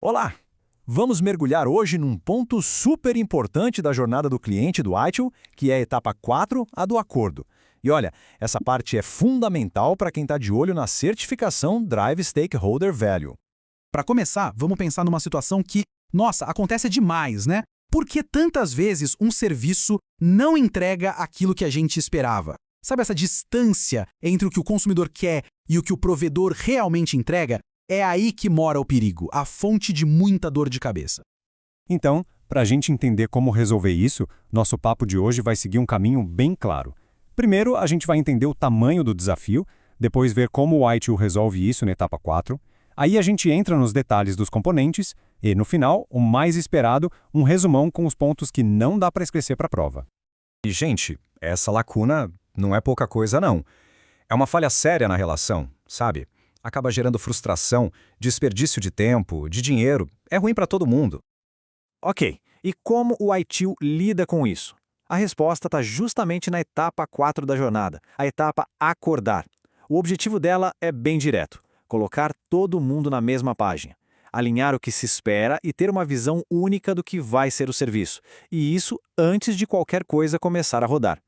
Olá! Vamos mergulhar hoje num ponto super importante da jornada do cliente do ITIL, que é a etapa 4, a do acordo. E olha, essa parte é fundamental para quem está de olho na certificação Drive Stakeholder Value. Para começar, vamos pensar numa situação que, nossa, acontece demais, né? Por que tantas vezes um serviço não entrega aquilo que a gente esperava? Sabe essa distância entre o que o consumidor quer e o que o provedor realmente entrega? É aí que mora o perigo, a fonte de muita dor de cabeça. Então, para a gente entender como resolver isso, nosso papo de hoje vai seguir um caminho bem claro. Primeiro, a gente vai entender o tamanho do desafio, depois ver como o ITIL resolve isso na etapa 4. Aí a gente entra nos detalhes dos componentes e, no final, o mais esperado, um resumão com os pontos que não dá para esquecer para a prova. E, gente, essa lacuna não é pouca coisa, não. É uma falha séria na relação, sabe? Acaba gerando frustração, desperdício de tempo, de dinheiro. É ruim para todo mundo. Ok, e como o ITIL lida com isso? A resposta está justamente na etapa 4 da jornada, a etapa acordar. O objetivo dela é bem direto: colocar todo mundo na mesma página, alinhar o que se espera e ter uma visão única do que vai ser o serviço, e isso antes de qualquer coisa começar a rodar.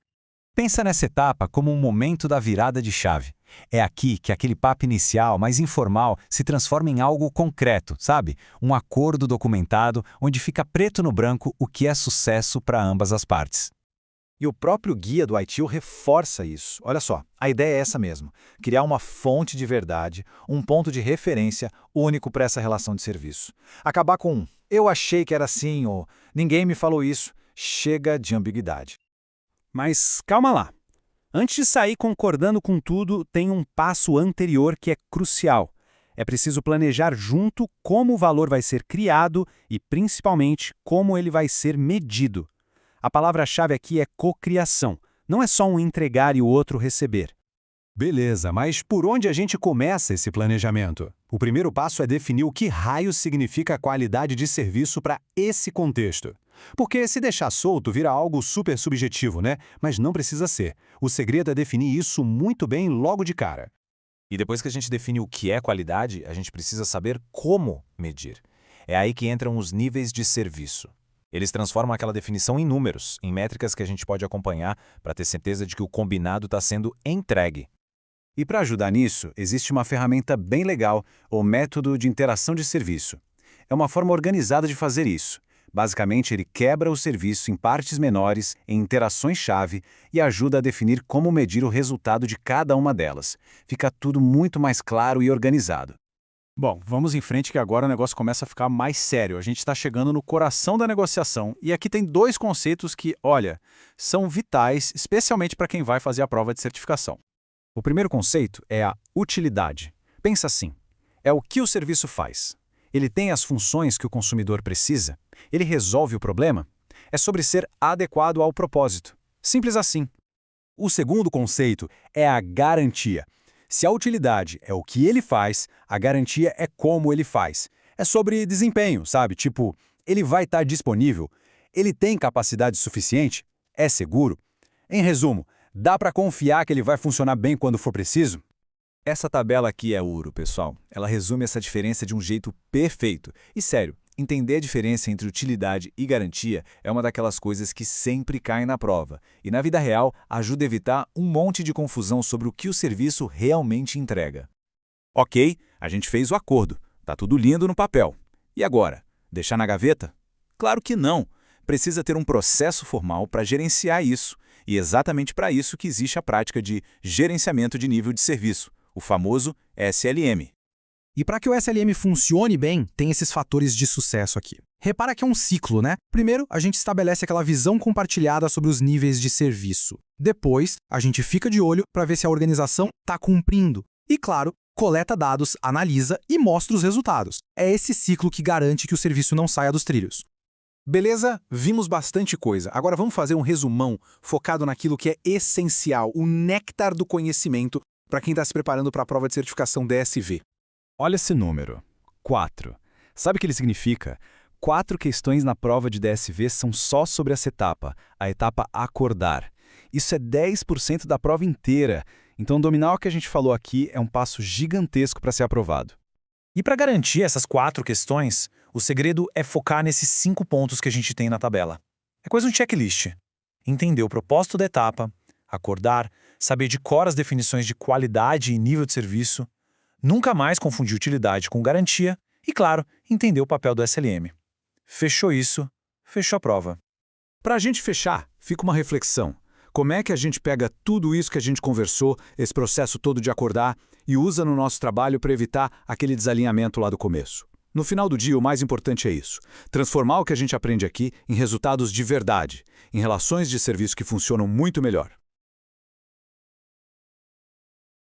Pensa nessa etapa como um momento da virada de chave. É aqui que aquele papo inicial, mais informal, se transforma em algo concreto, sabe? Um acordo documentado onde fica preto no branco o que é sucesso para ambas as partes. E o próprio guia do ITIL reforça isso. Olha só, a ideia é essa mesmo: criar uma fonte de verdade, um ponto de referência único para essa relação de serviço. Acabar com "eu achei que era assim" ou "ninguém me falou isso". Chega de ambiguidade. Mas calma lá. Antes de sair concordando com tudo, tem um passo anterior que é crucial. É preciso planejar junto como o valor vai ser criado e, principalmente, como ele vai ser medido. A palavra-chave aqui é cocriação. Não é só um entregar e o outro receber. Beleza, mas por onde a gente começa esse planejamento? O primeiro passo é definir o que raios significa qualidade de serviço para esse contexto. Porque se deixar solto vira algo super subjetivo, né? Mas não precisa ser. O segredo é definir isso muito bem logo de cara. E depois que a gente define o que é qualidade, a gente precisa saber como medir. É aí que entram os níveis de serviço. Eles transformam aquela definição em números, em métricas que a gente pode acompanhar para ter certeza de que o combinado está sendo entregue. E para ajudar nisso, existe uma ferramenta bem legal, o método de interação de serviço. É uma forma organizada de fazer isso. Basicamente, ele quebra o serviço em partes menores, em interações-chave, e ajuda a definir como medir o resultado de cada uma delas. Fica tudo muito mais claro e organizado. Bom, vamos em frente que agora o negócio começa a ficar mais sério. A gente está chegando no coração da negociação e aqui tem dois conceitos que, olha, são vitais, especialmente para quem vai fazer a prova de certificação. O primeiro conceito é a utilidade. Pensa assim: é o que o serviço faz. Ele tem as funções que o consumidor precisa? Ele resolve o problema? É sobre ser adequado ao propósito. Simples assim. O segundo conceito é a garantia. Se a utilidade é o que ele faz, a garantia é como ele faz. É sobre desempenho, sabe? Tipo, ele vai estar disponível? Ele tem capacidade suficiente? É seguro? Em resumo, dá para confiar que ele vai funcionar bem quando for preciso? Essa tabela aqui é ouro, pessoal. Ela resume essa diferença de um jeito perfeito. E sério, entender a diferença entre utilidade e garantia é uma daquelas coisas que sempre caem na prova. E na vida real, ajuda a evitar um monte de confusão sobre o que o serviço realmente entrega. Ok, a gente fez o acordo. Tá tudo lindo no papel. E agora? Deixar na gaveta? Claro que não. Precisa ter um processo formal para gerenciar isso. E é exatamente para isso que existe a prática de gerenciamento de nível de serviço, o famoso SLM. E para que o SLM funcione bem, tem esses fatores de sucesso aqui. Repara que é um ciclo, né? Primeiro, a gente estabelece aquela visão compartilhada sobre os níveis de serviço. Depois, a gente fica de olho para ver se a organização está cumprindo. E, claro, coleta dados, analisa e mostra os resultados. É esse ciclo que garante que o serviço não saia dos trilhos. Beleza? Vimos bastante coisa. Agora vamos fazer um resumão focado naquilo que é essencial, o néctar do conhecimento para quem está se preparando para a prova de certificação DSV. Olha esse número, 4. Sabe o que ele significa? 4 questões na prova de DSV são só sobre essa etapa, a etapa acordar. Isso é 10% da prova inteira. Então, dominar o que a gente falou aqui é um passo gigantesco para ser aprovado. E para garantir essas 4 questões, O segredo é focar nesses 5 pontos que a gente tem na tabela. É quase um checklist. Entender o propósito da etapa, acordar, saber de cor as definições de qualidade e nível de serviço, nunca mais confundir utilidade com garantia e, claro, entender o papel do SLM. Fechou isso, fechou a prova. Para a gente fechar, fica uma reflexão. Como é que a gente pega tudo isso que a gente conversou, esse processo todo de acordar, e usa no nosso trabalho para evitar aquele desalinhamento lá do começo? No final do dia, o mais importante é isso: transformar o que a gente aprende aqui em resultados de verdade, em relações de serviço que funcionam muito melhor.